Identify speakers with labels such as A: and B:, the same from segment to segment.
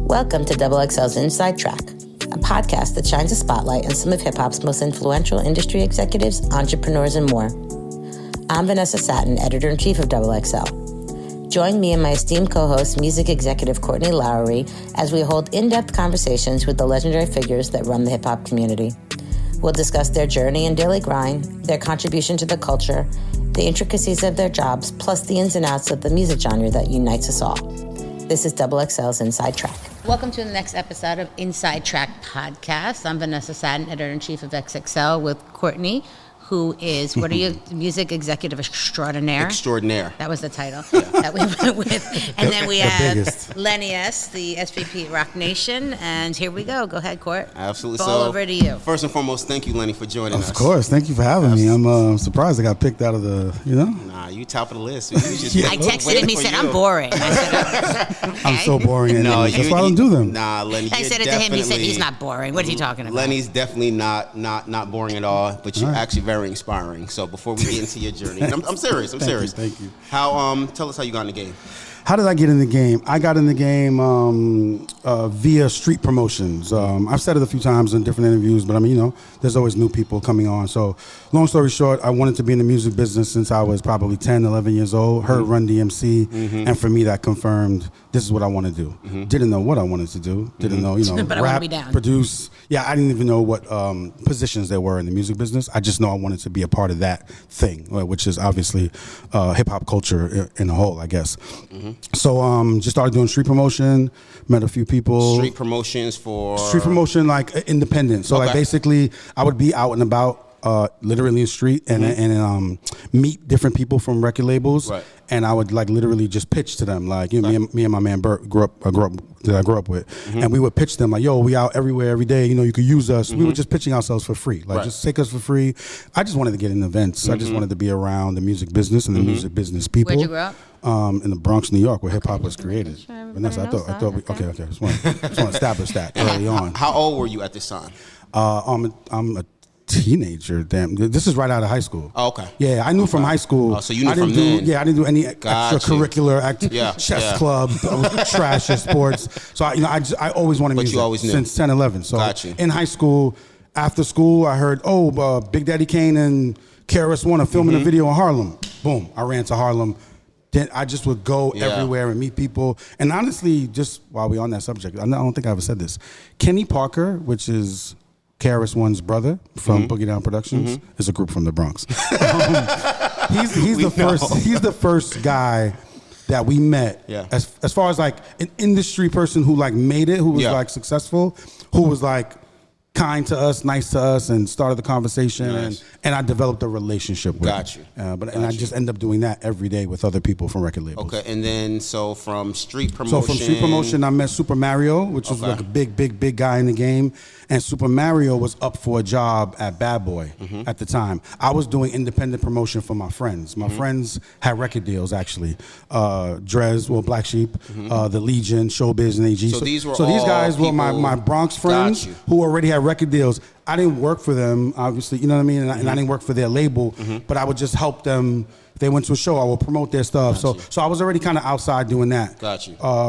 A: Welcome to XXL's Inside Track, a podcast that shines a spotlight on some of hip-hop's most influential industry executives, entrepreneurs, and more. I'm Vanessa Satten, Editor-in-Chief of XXL. Join me and my esteemed co-host, music executive Courtney Lowery, as we hold in-depth conversations with the legendary figures that run the hip-hop community. We'll discuss their journey and daily grind, their contribution to the culture, the intricacies of their jobs, plus the ins and outs of the music genre that unites us all. This is XXL's Inside Track. Welcome to the next episode of Inside Track Podcast. I'm Vanessa Satten, Editor-in-Chief of XXL, with Courtney, who is, what are you, music executive extraordinaire?
B: Extraordinaire.
A: That was the title that we went with. And then we have Lenny S., the SVP at Rock Nation. And here we go. Go ahead, Court.
B: Absolutely.
A: Ball over to you.
B: First and foremost, thank you, Lenny, for joining us.
C: Of course. Thank you for having me. I'm surprised I got picked out of the,
B: Nah, you top of the list. I
A: texted him. He said, I'm boring. I said, okay.
C: I'm so boring.
B: No,
C: that's why I don't do them.
B: Nah, Lenny,
A: I said it to him. He said, he's not boring. What is he talking about?
B: Lenny's definitely not boring at all, but you're actually very inspiring. So before we get into your journey, I'm serious. I'm serious.
C: Thank you.
B: How tell us how you got in the game.
C: How did I get in the game? I got in the game via street promotions. I've said it a few times in different interviews, but I mean, there's always new people coming on. So long story short, I wanted to be in the music business since I was probably 10, 11 years old. Heard Run DMC, and for me that confirmed this is what I want to do. Didn't know what I wanted to do. Didn't know,
A: but
C: rap,
A: be down.
C: produce. Yeah, I didn't even know what positions there were in the music business. I just know I wanted to be a part of that thing, which is obviously hip hop culture in a whole, I guess. So just started doing street promotion, met a few people.
B: Street promotions for?
C: Street promotion, like independent. So like basically I would be out and about literally in the street and meet different people from record labels. Right. And I would like literally just pitch to them, like me and my man Bert grew up with, and we would pitch them like, "Yo, we out everywhere every day. You could use us." We were just pitching ourselves for free, like just take us for free. I just wanted to get in events. I just wanted to be around the music business and the music business people.
A: Where'd you grow up?
C: In the Bronx, New York, where hip hop was created. Vanessa, I thought we okay. Just want to establish that early on.
B: How old were you at this time?
C: I'm a teenager. Damn, this is right out of high school.
B: Oh, okay.
C: Yeah, I knew from high school.
B: Oh, so you knew from then.
C: Yeah, I didn't do any extracurricular chess club, trash at sports. So I always wanted music.
B: But you always knew
C: since 10, 11. So in high school, after school, I heard Big Daddy Kane and KRS-One are filming a video in Harlem. Boom, I ran to Harlem. Then I just would go everywhere and meet people. And honestly, just while we're on that subject, I don't think I ever said this. Kenny Parker, which is KRS-One's brother from Boogie Down Productions, is a group from the Bronx. He's the first guy that we met as far as like an industry person who like made it, who was like successful, who was like kind to us, nice to us, and started the conversation, and I developed a relationship with him. I just end up doing that every day with other people from record labels.
B: Okay, and then from street promotion.
C: I met Super Mario, which was like a big guy in the game, and Super Mario was up for a job at Bad Boy at the time. I was doing independent promotion for my friends. My friends had record deals actually. Drez, Black Sheep, the Legion, Showbiz, and AG.
B: So these
C: guys were my Bronx friends who already had record deals. I didn't work for them, obviously, you know what I mean? And I didn't work for their label, but I would just help them. If they went to a show, I would promote their stuff. So I was already kind of outside doing that.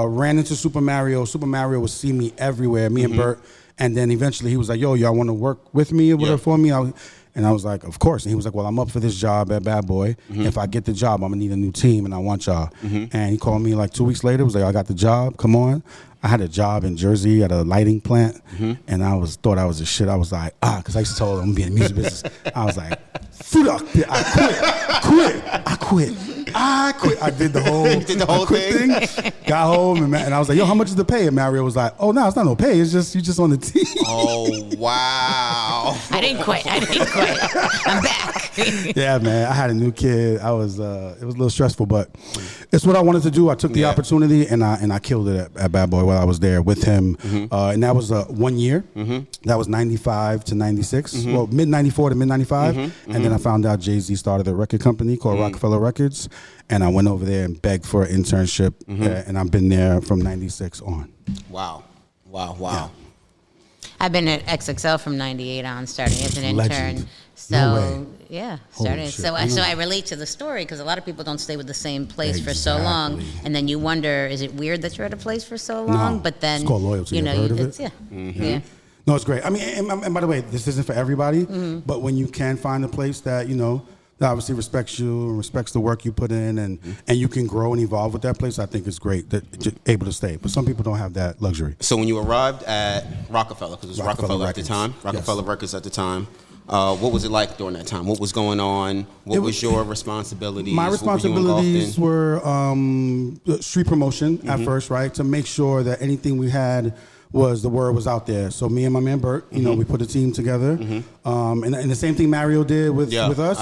C: Ran into Super Mario. Super Mario would see me everywhere, me and Bert. And then eventually he was like, "Yo, y'all want to work with me or whatever for me?" And I was like, "Of course." And he was like, "Well, I'm up for this job at Bad Boy. If I get the job, I'm going to need a new team, and I want y'all." And he called me like 2 weeks later. Was like, "I got the job. Come on." I had a job in Jersey at a lighting plant, and I thought I was the shit. I was like, because I used to tell them I'm going to be in the music business. I was like, fuck, I quit. I did the whole
B: thing.
C: Got home, and I was like, "Yo, how much is the pay?" And Mario was like, "Oh, no, it's not no pay. It's just you just on the team."
B: Oh, wow.
A: I didn't quit. I'm back.
C: Yeah, man. I had a new kid. It was a little stressful, but it's what I wanted to do. I took the opportunity, and I killed it at Bad Boy while I was there with him. And that was 1 year. That was 95 to 96. Well, mid 94 to mid 95. And then I found out Jay-Z started a record company called Rockefeller Records. And I went over there and begged for an internship. And I've been there from 96 on.
B: Wow. Yeah.
A: I've been at XXL from '98 on, starting as an intern.
C: Legend.
A: So
C: No way.
A: yeah,
C: Holy
A: started.
C: shit.
A: So I relate to the story because a lot of people don't stay with the same place for so long,
C: Exactly.
A: and then you wonder, is it weird that you're at a place for so long?
C: No.
A: But then
C: It's called loyalty.
A: You know,
C: You've heard of
A: it's,
C: it?
A: yeah.
C: No, it's great. I mean, and by the way, this isn't for everybody, but when you can find a place that, that obviously respects you and respects the work you put in and you can grow and evolve with that place, I think it's great that you're able to stay. But some people don't have that luxury.
B: So when you arrived at Rockefeller, because it was Rockefeller at the time, Rockefeller Records at the time, what was it like during that time? What was going on? What was your responsibilities?
C: My responsibilities were street promotion at first, right? To make sure that anything we had the word was out there. So me and my man Bert, we put a team together. And the same thing Mario did with us.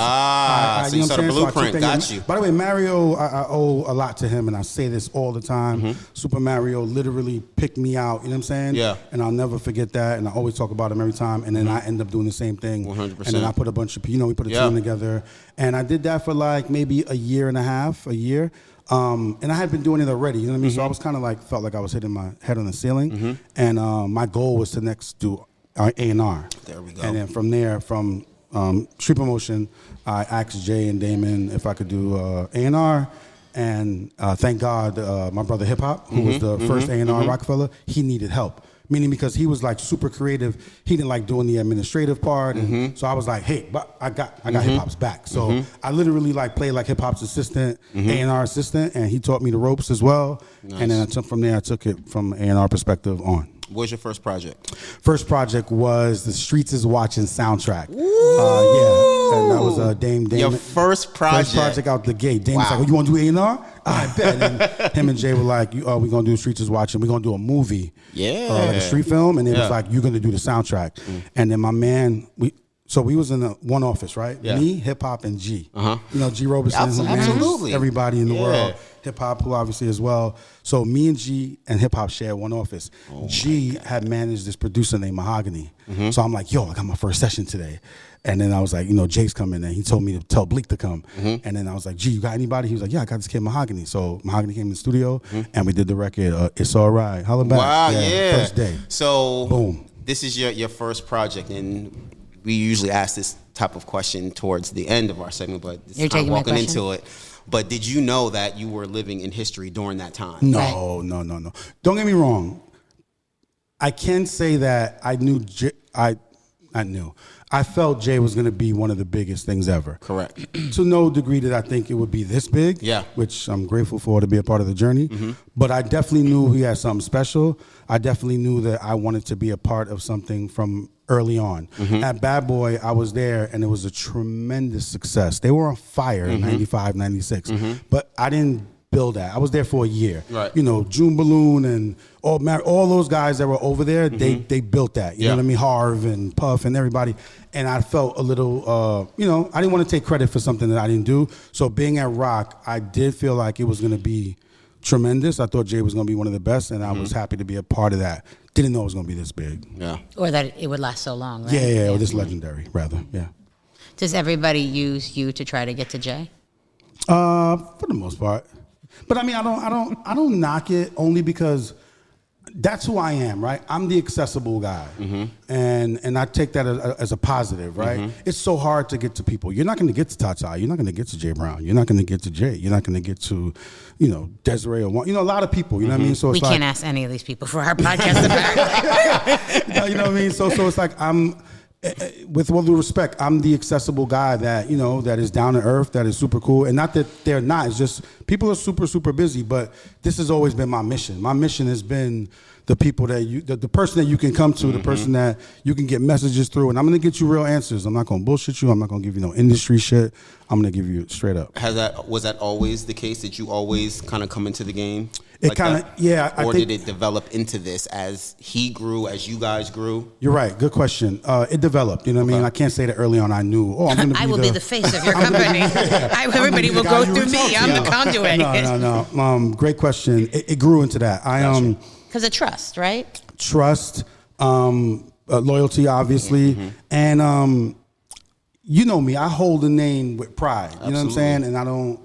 B: So you saw the blueprint. Got you.
C: By the way, Mario, I owe a lot to him, and I say this all the time. Super Mario literally picked me out, you know what I'm saying?
B: Yeah.
C: And I'll never forget that, and I always talk about him every time, and then I end up doing the same thing.
B: 100%.
C: And then I put a bunch of, we put a team together, and I did that for like maybe a year and a half. And I had been doing it already, you know what I mean? So I was kind of felt like I was hitting my head on the ceiling. And my goal was to next do A&R.
B: There we go.
C: And then from there, from street promotion, I asked Jay and Damon if I could do A&R. And thank God, my brother Hip Hop, who was the first A&R Rockefeller, he needed help. Meaning because he was super creative, he didn't like doing the administrative part, and so I was like, "Hey, but I got Hip Hop's back." So I literally played like Hip Hop's assistant, A&R assistant, and he taught me the ropes as well. Nice. And then from there, I took it from A&R perspective on.
B: What was your first project?
C: First project was the Streets Is Watching soundtrack. And that was Dame.
B: Your first project.
C: First project out the gate. Dame was like, "Oh, you want to do A&R?" I bet. And him and Jay were like, we're going to do Streets Is Watching. We're going to do a movie. Yeah. Like a street film. And it was like, you're going to do the soundtrack. And then my man, we was in one office, right? Yeah. Me, Hip Hop, and G. G Roberson,
B: absolutely.
C: Everybody in the world. Hip Hop, who obviously as well. So me and G and Hip Hop shared one office. G had managed this producer named Mahogany. So I'm like, I got my first session today. And then I was like, Jake's coming, and he told me to tell Bleak to come. And then I was like, G, you got anybody? He was like, yeah, I got this kid Mahogany. So Mahogany came in the studio, and we did the record, It's All Right. Holla back.
B: Wow, yeah.
C: First day.
B: So
C: boom.
B: This is your first project, and we usually ask this type of question towards the end of our segment, but this time walking into it. But did you know that you were living in history during that time?
C: No. Don't get me wrong. I can say that I knew I felt Jay was going to be one of the biggest things ever.
B: Correct.
C: To no degree did I think it would be this big, which I'm grateful for to be a part of the journey. But I definitely knew he had something special. I definitely knew that I wanted to be a part of something from early on. At Bad Boy, I was there, and it was a tremendous success. They were on fire in 95, 96. But I didn't build that. I was there for a year. Right. June Balloon and all those guys that were over there, they built that. You know what I mean? Harv and Puff and everybody. And I felt a little, I didn't want to take credit for something that I didn't do. So being at Rock, I did feel like it was going to be tremendous. I thought Jay was going to be one of the best, and I was happy to be a part of that. Didn't know it was going to be this big.
B: Yeah.
A: Or that it would last so long, right?
C: Yeah, or this legendary, rather, yeah.
A: Does everybody use you to try to get to Jay?
C: For the most part. But I mean, I don't knock it only because that's who I am, right? I'm the accessible guy, and I take that as a positive, right? It's so hard to get to people. You're not going to get to Tata. You're not going to get to Jay Brown. You're not going to get to Jay. You're not going to get to, Desiree or a lot of people. You know what I mean? So
A: we can't ask any of these people for our podcast.
C: You know what I mean? So it's like with all due respect, I'm the accessible guy that, that is down to earth, that is super cool. And not that they're not, it's just people are super, super busy, but this has always been my mission. My mission has been the people that the person that you can come to, the person that you can get messages through, and I'm going to get you real answers. I'm not going to bullshit you. I'm not going to give you no industry shit. I'm going to give you straight up.
B: Was that always the case? Did you always kind of come into the game?
C: It kind of, yeah.
B: Or did it develop into this as he grew, as you guys grew?
C: You're right. Good question. It developed. You know what I mean? I can't say that early on I knew, I'm going to be
A: I will be the face of your company. Everybody will go through me. I'm the conduit.
C: No. Great question. It grew into that.
A: Because of trust, right?
C: Trust, loyalty, obviously. And you know me, I hold the name with pride. You know what I'm saying? And I don't,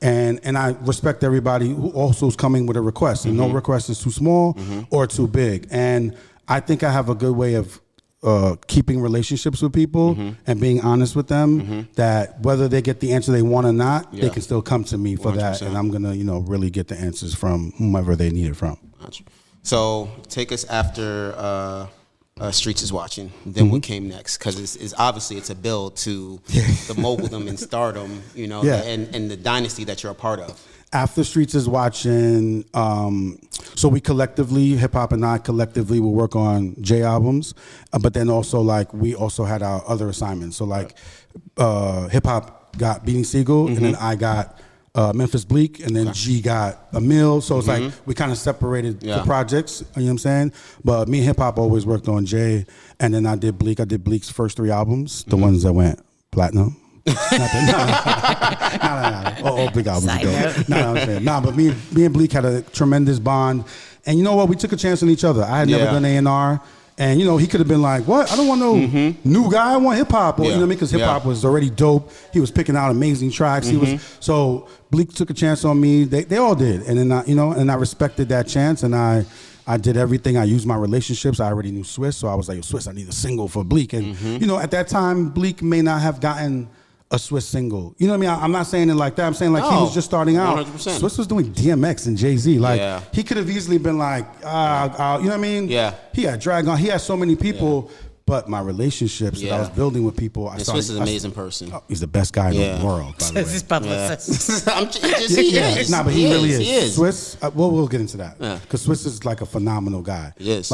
C: and I respect everybody who also is coming with a request. And no request is too small or too big. And I think I have a good way of keeping relationships with people and being honest with them, that whether they get the answer they want or not, they can still come to me for 100%. That, and I'm gonna, really get the answers from whomever they need it from.
B: So take us after Streets is Watching. Then what came next? Because it's obviously it's a build to the moguldom and stardom, and the dynasty that you're a part of.
C: After Streets is Watching, so we collectively, hip hop and I collectively will work on J albums, but then also we also had our other assignments. So hip hop got Beanie Siegel, and then I got Memphis Bleak, and then G got Emil. So it's we kind of separated the projects. You know what I'm saying? But me and hip hop always worked on J, and then I did Bleak. I did Bleak's first 3 albums, the ones that went platinum. No. All big albums ago. But me and Bleak had a tremendous bond, and you know what? We took a chance on each other. I had never done A&R, and he could have been like, "What? I don't want no new guy. I want hip hop." Or you know what I mean? Because hip hop was already dope. He was picking out amazing tracks. He was so Bleak took a chance on me. They all did, and then I respected that chance, and I did everything. I used my relationships. I already knew Swiss, so I was like, "Swiss, I need a single for Bleak." And at that time, Bleak may not have gotten a Swiss single. You know what I mean? I'm not saying it like that. I'm saying he was just starting out.
B: 100%.
C: Swiss was doing DMX and Jay-Z. He could have easily been like, you know what I mean?
B: Yeah.
C: He had Dragon. He had so many people, but my relationships that I was building with people.
B: Swiss is an amazing person.
C: He's the best guy in the world, by the way.
A: His publicist.
B: He is.
C: But he really is. He is. Swiss, we'll get into that. Because Swiss is a phenomenal guy.
B: He is.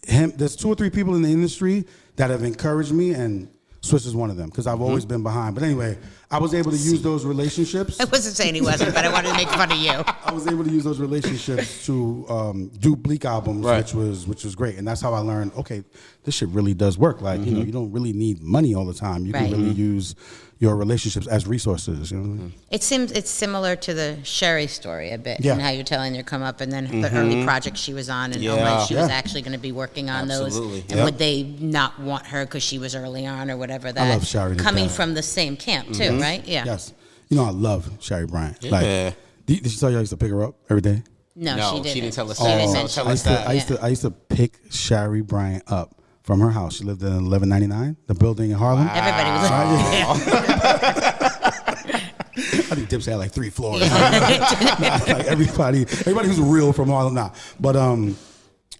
C: There's 2 or 3 people in the industry that have encouraged me, and Swiss is one of them, because I've always been behind. But anyway, I was able to use those relationships.
A: I wasn't saying he wasn't, but I wanted to make fun of you.
C: I was able to use those relationships to do Bleak albums, which was great. And that's how I learned, okay, this shit really does work. You don't really need money all the time. You can really use your relationships as resources.
A: It seems it's similar to the Sherry story a bit, and how you're telling her come up, and then the early project she was on, and she was actually going to be working on those. And would they not want her because she was early on or whatever? That
C: I love Sherry.
A: Coming from the same camp too, right? Yeah.
C: Yes. I love Sherry Bryant. Did she tell you I used to pick her up every day?
A: No, she didn't
B: tell us
A: that.
B: Tell us that.
C: I used to pick Sherry Bryant up from her house. She lived in 1199, the building in Harlem.
A: Everybody was
C: I think Dipset had 3 floors. Everybody who's real from Harlem now. But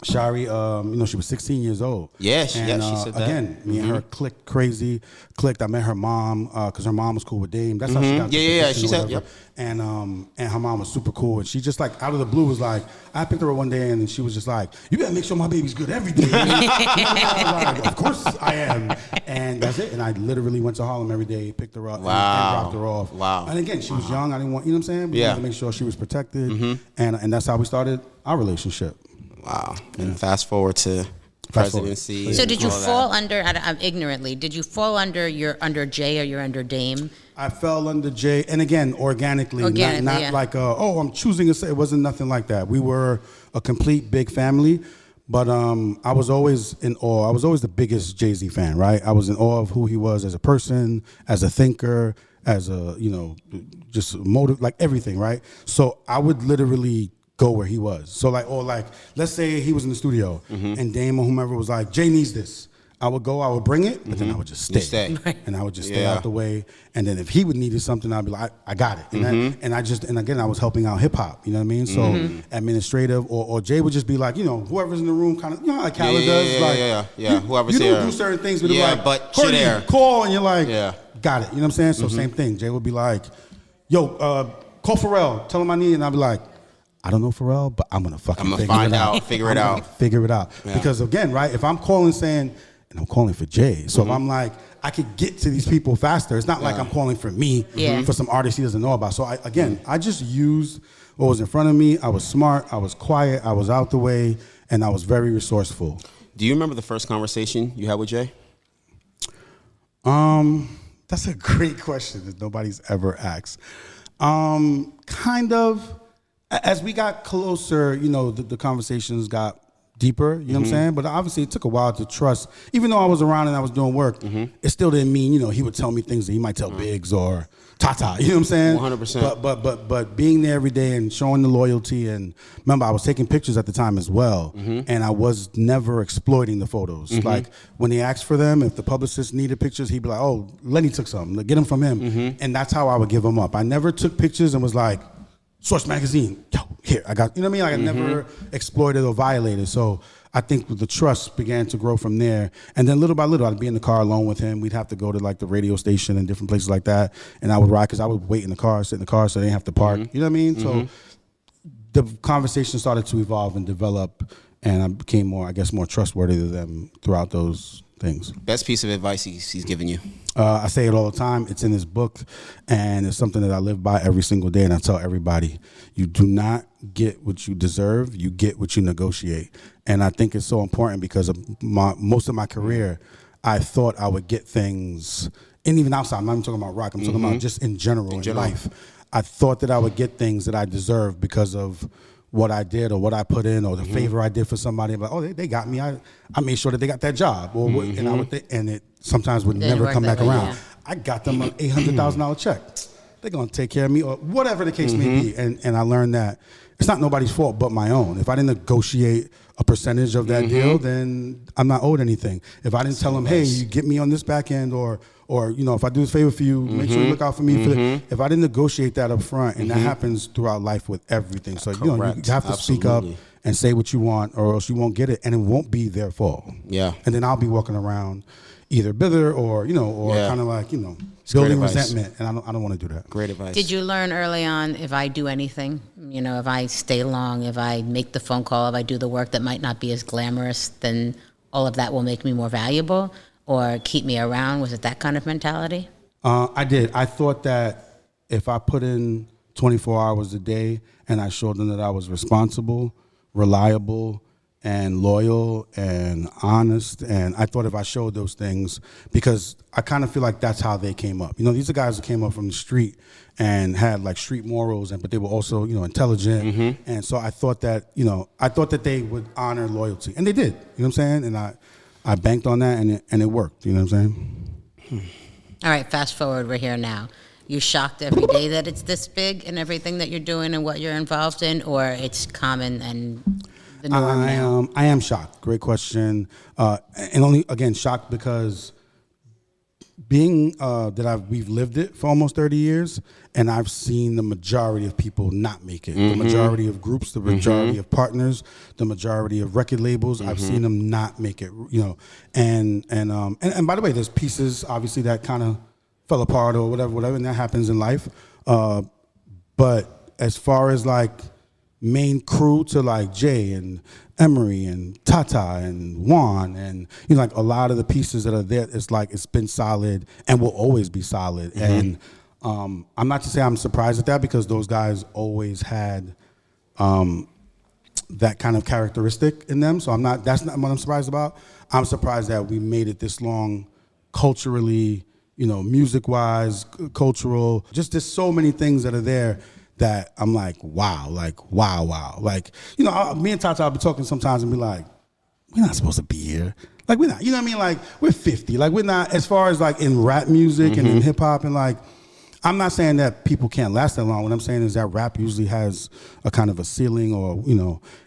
C: Shari, she was 16 years old.
B: Yeah, she said that.
C: Again, me and her clicked. I met her mom because her mom was cool with Dame. That's how she got.
B: She said, yep.
C: And her mom was super cool, and she just out of the blue was like, I picked her up one day, and she was just like, you gotta make sure my baby's good every day. I was like, of course I am, and that's it. And I literally went to Harlem every day, picked her up, and dropped her off.
B: Wow.
C: And again, she was young. I didn't want, you know what I'm saying? We had to make sure she was protected, and that's how we started our relationship.
B: Wow. And fast forward to presidency.
A: So did you fall under, ignorantly, did you fall under, you're under Jay or you're under Dame?
C: I fell under Jay, and again, organically not like, I'm choosing a say. It wasn't nothing like that. We were a complete big family, but I was always in awe. I was always the biggest Jay-Z fan, right? I was in awe of who he was as a person, as a thinker, as a, just motive, everything, right? So I would literally go where he was. So let's say he was in the studio and Dame or whomever was like, Jay needs this. I would go, I would bring it, but then I would just stay. And I would just stay out the way. And then if he would needed something, I'd be like, I got it. And again, I was helping out hip hop, you know what I mean? So administrative, or Jay would just be like, whoever's in the room kind of, like Khaled does.
B: Whoever's
C: here.
B: You
C: don't do certain things, but
B: but
C: Courtney,
B: you're there.
C: Call, and you're like, got it. You know what I'm saying? So same thing. Jay would be like, yo, call Pharrell, tell him I need, and I'd be like, I don't know Pharrell, but I'm gonna figure it out. Figure it out. Yeah. Because again, right, if I'm calling saying, and I'm calling for Jay, so if I'm like, I could get to these people faster. It's not like I'm calling for me, for some artist he doesn't know about. So I just used what was in front of me. I was smart, I was quiet, I was out the way, and I was very resourceful.
B: Do you remember the first conversation you had with Jay?
C: That's a great question that nobody's ever asked. Kind of. As we got closer, the conversations got deeper, you know what I'm saying? But obviously it took a while to trust. Even though I was around and I was doing work, it still didn't mean, he would tell me things that he might tell Biggs or Tata, you know what I'm saying?
B: 100%.
C: But being there every day and showing the loyalty, and remember I was taking pictures at the time as well, and I was never exploiting the photos. Like when he asked for them, if the publicist needed pictures, he'd be like, oh, Lenny took some, get them from him. And that's how I would give them up. I never took pictures and was like, Source Magazine, yo, here, I got, you know what I mean? Like I never exploited or violated. So I think the trust began to grow from there. And then little by little, I'd be in the car alone with him. We'd have to go to like the radio station and different places like that. And I would ride, because I would wait in the car, sit in the car so they didn't have to park. You know what I mean? So the conversation started to evolve and develop, and I became more trustworthy to them throughout those things.
B: Best piece of advice he's given you?
C: I say it all the time. It's in his book, and it's something that I live by every single day, and I tell everybody, you do not get what you deserve, you get what you negotiate. And I think it's so important because of most of my career, I thought I would get things, and even outside, I'm not even talking about rock, I'm talking about just in general in life. I thought that I would get things that I deserved because of what I did or what I put in or the favor I did for somebody. I'm like, oh, they got me. I made sure that they got that job. Or and it sometimes would never come back around. Yeah. I got them an $800,000 check. They're going to take care of me or whatever the case may be. And I learned that it's not nobody's fault but my own. If I didn't negotiate a percentage of that deal, then I'm not owed anything. If I didn't tell them, hey, you get me on this back end, or if I do this favor for you, make sure you look out for me. If I didn't negotiate that up front, and that happens throughout life with everything. So you have to speak up and say what you want, or else you won't get it, and it won't be their fault.
B: Yeah.
C: And then I'll be walking around either bitter or kind of like building resentment, and I don't want to do that.
B: Great advice.
A: Did you learn early on, if I do anything, if I stay long, if I make the phone call, if I do the work that might not be as glamorous, then all of that will make me more valuable or keep me around? Was it that kind of mentality?
C: I did. I thought that if I put in 24 hours a day and I showed them that I was responsible, reliable, and loyal and honest, and I thought if I showed those things, because I kind of feel like that's how they came up. These are guys that came up from the street and had like street morals, but they were also intelligent, and so I thought that they would honor loyalty, and they did. You know what I'm saying? And I banked on that, and it worked. You know what I'm saying?
A: All right, fast forward. We're here now. You shocked every day that it's this big and everything that you're doing and what you're involved in, or it's common and the norm now?
C: I am shocked. Great question. And only, again, shocked because being that we've lived it for almost 30 years, and I've seen the majority of people not make it. The majority of groups, the majority of partners, the majority of record labels, I've seen them not make it. And by the way, there's pieces obviously that kind of fell apart or whatever, and that happens in life. But as far as like main crew to like Jay and Emery and Tata and Juan and like a lot of the pieces that are there, it's like it's been solid and will always be solid. And I'm not to say I'm surprised at that, because those guys always had that kind of characteristic in them. So that's not what I'm surprised about. I'm surprised that we made it this long culturally, music-wise, cultural. Just there's so many things that are there that I'm like, wow. Like, me and Tata will be talking sometimes and be like, we're not supposed to be here. Like, we're not, you know what I mean? Like, we're 50. Like, we're not, as far as like in rap music and in hip hop, and like, I'm not saying that people can't last that long. What I'm saying is that rap usually has a kind of a ceiling, or,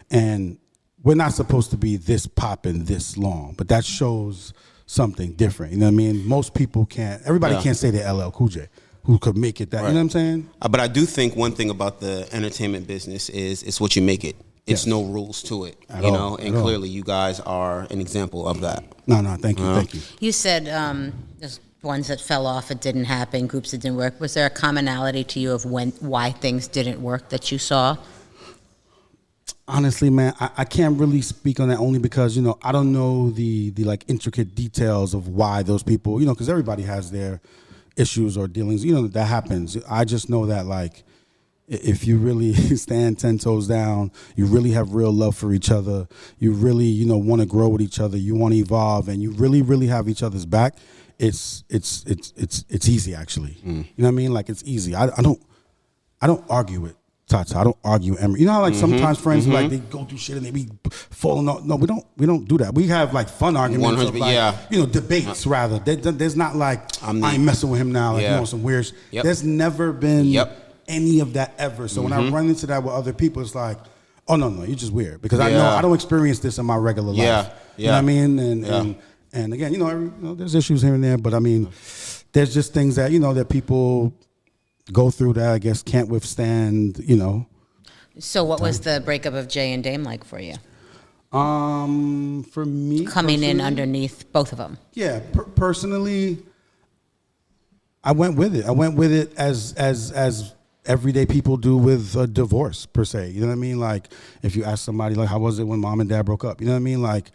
C: and we're not supposed to be this poppin' this long, but that shows something different. You know what I mean? Most people can't, everybody can't say they're LL Cool J, who could make it that. Right. You know what I'm saying?
B: But I do think one thing about the entertainment business is it's what you make it. It's no rules to it, and clearly you guys are an example of that.
C: No, thank you.
A: You said there's ones that fell off, it didn't happen, groups that didn't work. Was there a commonality to you of why things didn't work that you saw?
C: Honestly, man, I can't really speak on that, only because, I don't know the like intricate details of why those people, because everybody has their issues or dealings, that happens. I just know that, like, if you really stand 10 toes down, you really have real love for each other, you really, want to grow with each other, you want to evolve, and you really, really have each other's back, it's easy, actually. You know what I mean? Like, it's easy. I don't argue with Tata, I don't argue Emery. You know how like sometimes friends like they go through shit and they be falling off. No, we don't do that. We have like fun arguments, of, like, debates rather. There's not like I ain't messing with him now. Like some weird. Yep. There's never been any of that ever. So when I run into that with other people, it's like, oh no, you're just weird because I know I don't experience this in my regular life. You know what I mean? And again, there's issues here and there, but I mean, there's just things that that people go through that I guess can't withstand,
A: So what was the breakup of Jay and Dame like for you?
C: For me,
A: coming in underneath both of them.
C: Yeah, personally, I went with it. I went with it as everyday people do with a divorce per se. You know what I mean? Like if you ask somebody like, how was it when mom and dad broke up? You know what I mean? Like,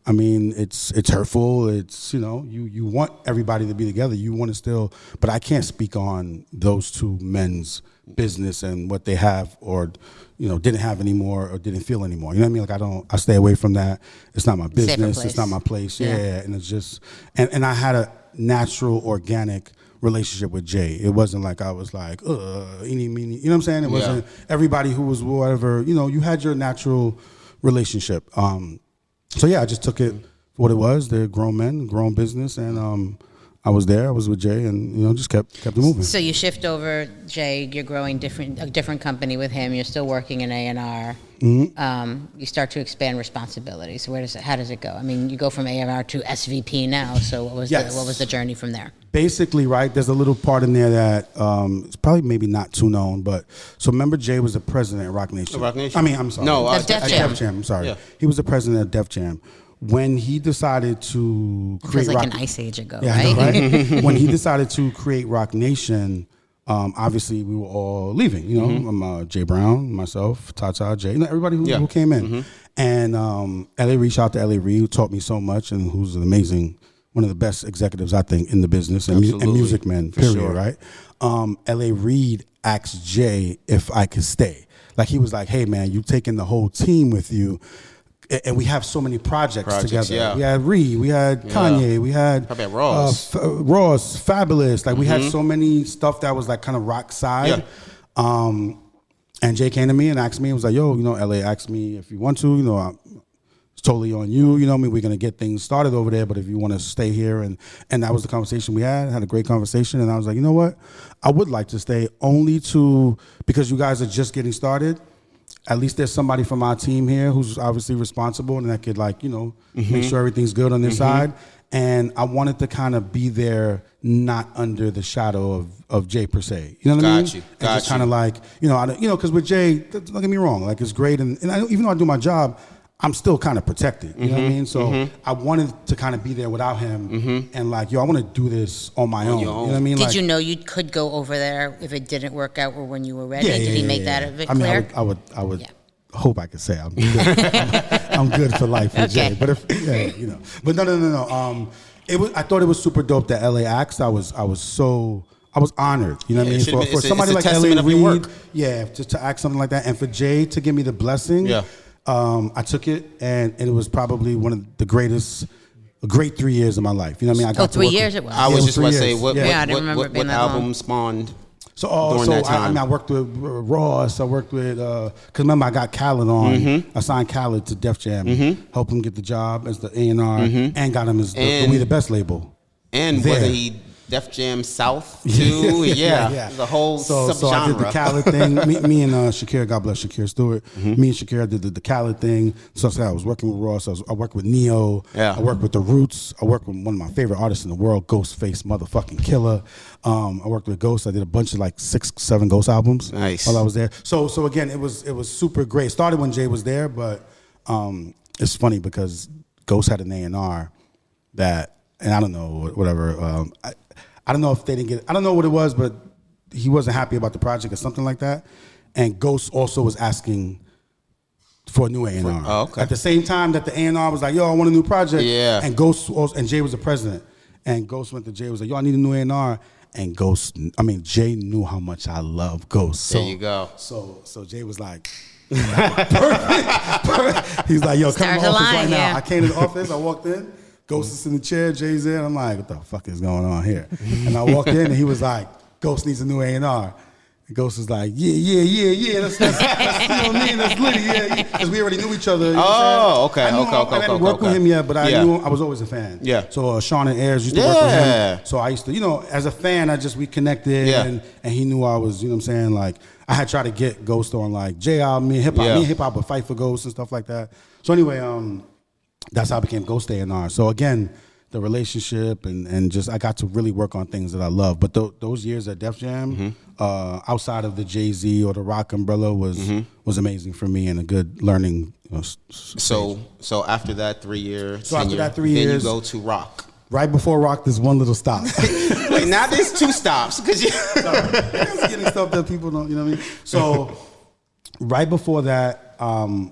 C: it's hurtful. It's, you want everybody to be together. You want to still, but I can't speak on those two men's business and what they have or, didn't have anymore or didn't feel anymore. You know what I mean? Like I stay away from that. It's not my business. It's not my place. Yeah. And it's just, and I had a natural, organic relationship with Jay. It wasn't like I was like, eeny, meeny. You know what I'm saying? It wasn't everybody who was whatever, you had your natural relationship. So yeah, I just took it for what it was. They're grown men, grown business, and I was there. I was with Jay, and just kept it moving.
A: So you shift over, Jay. You're growing a different company with him. You're still working in A&R. Mm-hmm. You start to expand responsibilities. How does it go? I mean, you go from A&R to SVP now. So what was the journey from there?
C: Basically, right. There's a little part in there that it's probably maybe not too known, but so remember Jay was the president of Rock Nation.
B: Rock Nation.
C: I mean, I'm sorry.
B: No,
A: Def Jam.
C: Def Jam. I'm sorry. Yeah. He was the president of Def Jam. When he decided to create
A: an ice age ago,
C: right? Right? When he decided to create Rock Nation, obviously we were all leaving. Jay Brown, myself, Tata, Jay, everybody who came in. Mm-hmm. And LA reached out to LA Reid, who taught me so much, and who's an amazing, one of the best executives I think in the business and music men. Period. Sure. Right? LA Reid asked Jay if I could stay. Like he was like, "Hey man, you taking the whole team with you." And we have so many projects together. Yeah. We had Reed, we had Kanye, we had Ross, Fabulous. Like we had so many stuff that was like kind of rock side. Yeah. And Jay came to me and asked me, he was like, "Yo, LA asked me if you want to, it's totally on you. We're gonna get things started over there, but if you want to stay here," and that was the conversation we had a great conversation, and I was like, you know what, I would like to stay because you guys are just getting started. At least there's somebody from our team here who's obviously responsible and that could make sure everything's good on their side. And I wanted to kind of be there, not under the shadow of Jay per se. You know what I mean? And just kind of like, because with Jay, don't get me wrong, like it's great. And even though I do my job, I'm still kind of protected. You know what I mean? So I wanted to kind of be there without him and like, I want to do this on my own. You know what I mean?
A: Did you know you could go over there if it didn't work out or when you were ready? Did he make that a bit clear?
C: I would hope I could say I'm good. I'm good for life with Jay. But but no. I thought it was super dope that LA asked. I was honored, you know what I mean? For somebody like LA Reid, just to act something like that, and for Jay to give me the blessing. Yeah. I took it, and it was probably one of the a great 3 years of my life. You know what I mean? I got
A: 3 years it was.
B: I was just going to say, what
A: album
B: spawned
C: during that time? I worked with Ross. I worked with, because remember I got Khaled on. I signed Khaled to Def Jam, helped him get the job as the A&R, and got him as the We the Best label.
B: And wasn't he Def Jam South too? Yeah. The whole subgenre.
C: So I did the Khaled thing. Me and Shakira, God bless Shakira Stewart. Me and Shakira did the Khaled thing. So I was working with Ross. I worked with Neo. Yeah. I worked with The Roots. I worked with one of my favorite artists in the world, Ghostface motherfucking Killer. I worked with Ghost. I did a bunch of like 6-7 Ghost albums. Nice. While I was there. So again, it was super great. It started when Jay was there, but it's funny because Ghost had an A&R that, and I don't know, whatever. I don't know if they didn't get it. I don't know what it was, but he wasn't happy about the project or something like that. And Ghost also was asking for a new A&R. At the same time that the A&R was like, "Yo, I want a new project." Yeah. And Ghost also, and Jay was the president. And Ghost went to Jay, was like, "Yo, I need a new A&R." And Jay knew how much I love Ghost.
B: There you go.
C: So Jay was like, perfect. He's like, "Yo, come to the office right now." I came to the office. I walked in. Ghost is in the chair, Jay's in. I'm like, what the fuck is going on here? And I walked in, and he was like, "Ghost needs a new A&R." Ghost is like, yeah. That's you know what I mean? That's Lenny, yeah. Because we already knew each other. You know
B: okay.
C: I hadn't worked with him yet, but I knew I was always a fan.
B: Yeah.
C: So Sean and Ayers used to work with him. So I used to, as a fan, we connected, and he knew I was, you know what I'm saying, like, I had tried to get Ghost on, like, J.I., me and hip-hop. Me and hip-hop would fight for Ghost and stuff like that. So anyway, that's how I became Ghost A&R. So again, the relationship and just I got to really work on things that I love. But those years at Def Jam, outside of the Jay-Z or the Rock umbrella, was amazing for me and a good learning.
B: So after that 3 years,
C: then you
B: go to Rock.
C: Right before Rock, there's one little stop.
B: Wait, now there's 2 stops because
C: getting stuff that people don't. You know what I mean? So right before that, I'm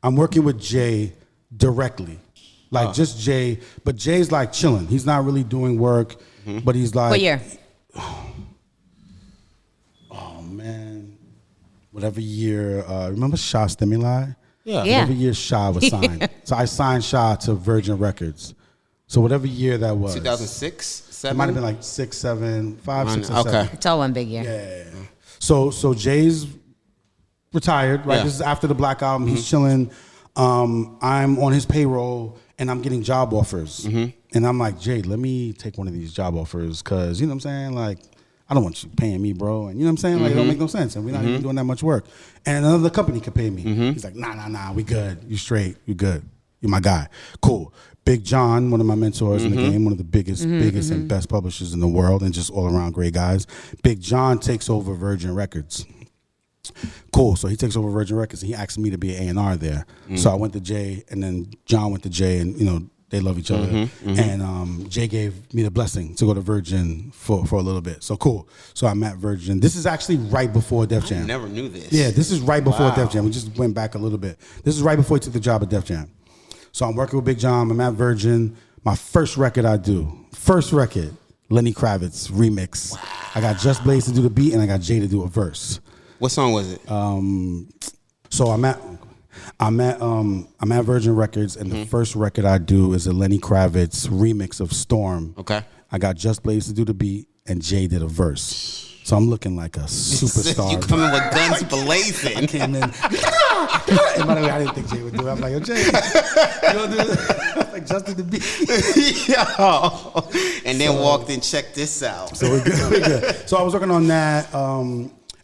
C: working with Jay directly. Like just Jay, but Jay's like chilling. He's not really doing work, but he's like.
A: What year?
C: Oh man, whatever year. Remember Shaw Stimuli?
B: Yeah.
C: Whatever year Shaw was signed. So I signed Shaw to Virgin Records. So whatever year that was.
B: 2006, 7.
C: It might have been like 6, 7, 5, 6, or 7.
A: It's all one big year.
C: Yeah. So Jay's retired, right?
B: Yeah.
C: This is after the Black Album. He's chilling. I'm on his payroll. And I'm getting job offers. And I'm like, Jay, let me take one of these job offers because, you know what I'm saying? Like, I don't want you paying me, bro. And you know what I'm saying? Like, it don't make no sense. And we're not even doing that much work. And another company could pay me. He's like, nah, we good. You straight. You good. You're my guy. Cool. Big John, one of my mentors in the game, one of the biggest and best publishers in the world and just all around great guys. Big John takes over Virgin Records. Cool. So he takes over Virgin Records and he asked me to be an A&R there. So I went to Jay and then John went to Jay and, they love each other. And Jay gave me the blessing to go to Virgin for a little bit. So cool. So I'm at Virgin. This is actually right before Def Jam.
B: I never knew this.
C: Yeah, this is right before Def Jam. We just went back a little bit. This is right before he took the job at Def Jam. So I'm working with Big John. I'm at Virgin. My first record I do. Lenny Kravitz remix. Wow. I got Just Blaze to do the beat and I got Jay to do a verse.
B: What song was it?
C: So I'm at Virgin Records, and the first record I do is a Lenny Kravitz remix of Storm.
B: Okay.
C: I got Just Blaze to do the beat, and Jay did a verse. So I'm looking like a superstar.
B: You coming with guns blazing.
C: I came in. And by the way, I didn't think Jay would do it. I'm like, yo, Jay, you gonna do this? Like, just did the beat.
B: Yo. And then walked and checked this out.
C: So we're good. So I was working on that.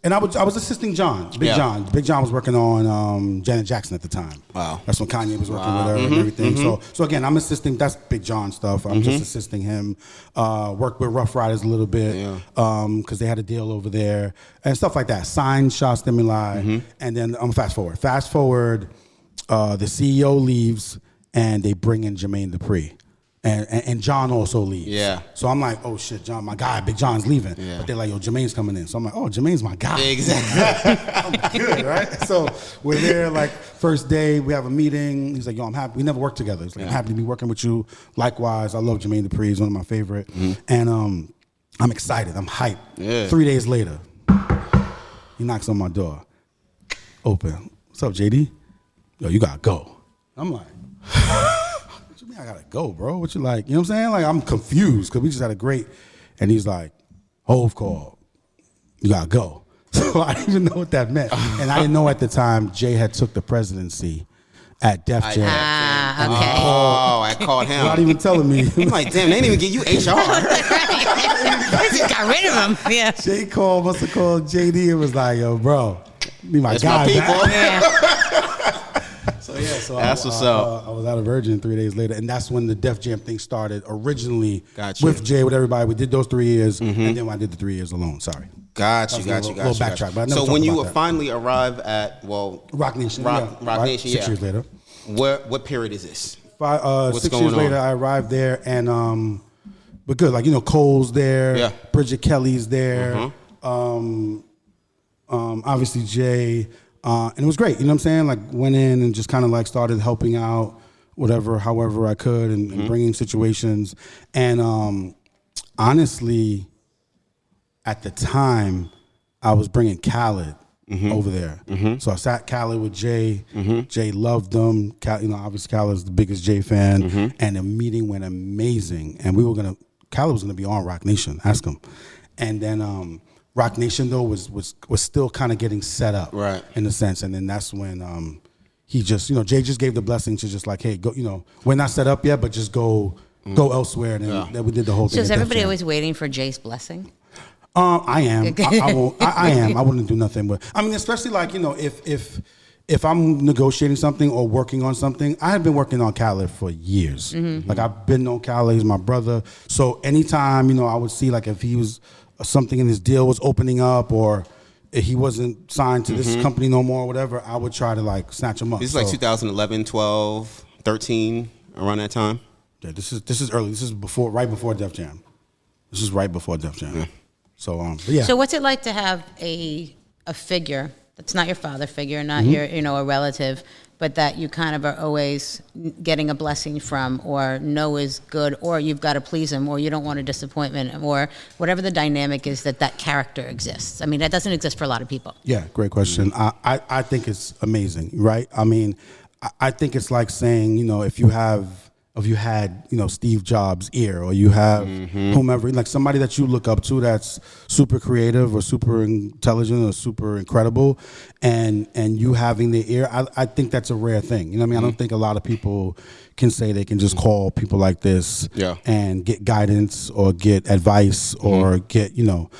C: And I was assisting John, Big John. Big John was working on Janet Jackson at the time.
B: Wow.
C: That's when Kanye was working with her and everything. So again, I'm assisting. That's Big John stuff. I'm just assisting him. Work with Rough Riders a little bit because they had a deal over there and stuff like that. Signed Shaw Stimuli, and then fast forward. The CEO leaves and they bring in Jermaine Dupri. And John also leaves. Yeah. So I'm like, oh shit, John, my guy, Big John's leaving. Yeah. But they're like, yo, Jermaine's coming in. So I'm like, oh, Jermaine's my guy.
B: Exactly.
C: I'm good, right? So we're there, like, first day, we have a meeting. He's like, yo, I'm happy. We never worked together. He's like, I'm happy to be working with you. Likewise, I love Jermaine Dupri. He's one of my favorite. And I'm excited. I'm hyped. Yeah. 3 days later, he knocks on my door. Open. What's up, JD? Yo, you gotta go. I'm like, I gotta go, bro. What you like? You know what I'm saying? Like, I'm confused because we just had a great, and he's like, Hove called. You gotta go. So I didn't even know what that meant. And I didn't know at the time Jay had took the presidency at Def Jam.
A: Okay.
B: I called him.
C: Not even telling me.
B: I'm like, damn, they didn't even give you HR.
A: They just got rid of him. Yeah.
C: Jay must have called JD and was like, yo, bro, be my guy.
B: My people.
A: Yeah.
C: So
B: that's what's up.
C: I was out of Virgin 3 days later, and that's when the Def Jam thing started originally
B: with
C: Jay, with everybody. We did those 3 years, and then I did the 3 years alone. Sorry.
B: Got you.
C: Little backtrack. But
B: so when you finally arrive at,
C: Rock Nation.
B: Rock Nation,
C: 6 years later.
B: What period is this?
C: 6 years later, I arrived there, and but good. Like, Cole's there. Yeah. Bridget Kelly's there. Obviously Jay. And it was great, you know what I'm saying? Like, went in and just kind of like started helping out however I could and bringing situations. And honestly, at the time, I was bringing Khaled over there. So I sat Khaled with Jay. Jay loved them. Obviously Khaled's the biggest Jay fan. And the meeting went amazing. And Khaled was gonna be on Rock Nation. Ask him. And then Rock Nation though was still kind of getting set up,
B: right,
C: in a sense. And then that's when he just, Jay just gave the blessing to just like, hey, go, we're not set up yet, but just go elsewhere. And then we did the whole thing.
A: So is everybody always waiting for Jay's blessing?
C: I am. I am. I wouldn't do nothing, but I mean, especially like if I'm negotiating something or working on something, I have been working on Khaled for years. Mm-hmm. Like I've been on Khaled, he's my brother. So anytime I would see like if he was something in his deal was opening up or if he wasn't signed to this company no more or whatever, I would try to like snatch him up.
B: This is like 2011, 12, 13, around that time.
C: Yeah, this is early. This is right before Def Jam. This is right before Def Jam. Yeah. So but yeah.
A: So what's it like to have a figure that's not your father figure, not your a relative, but that you kind of are always getting a blessing from, or know is good, or you've got to please him, or you don't want a disappointment, or whatever the dynamic is that character exists. I mean, that doesn't exist for a lot of people.
C: Yeah, great question. I think it's amazing, right? I mean, I think it's like saying, if you had Steve Jobs' ear, or you have whomever, like somebody that you look up to that's super creative or super intelligent or super incredible, and you having their ear, I think that's a rare thing. You know what I mean? I don't think a lot of people can say they can just call people like this and get guidance or get advice or get,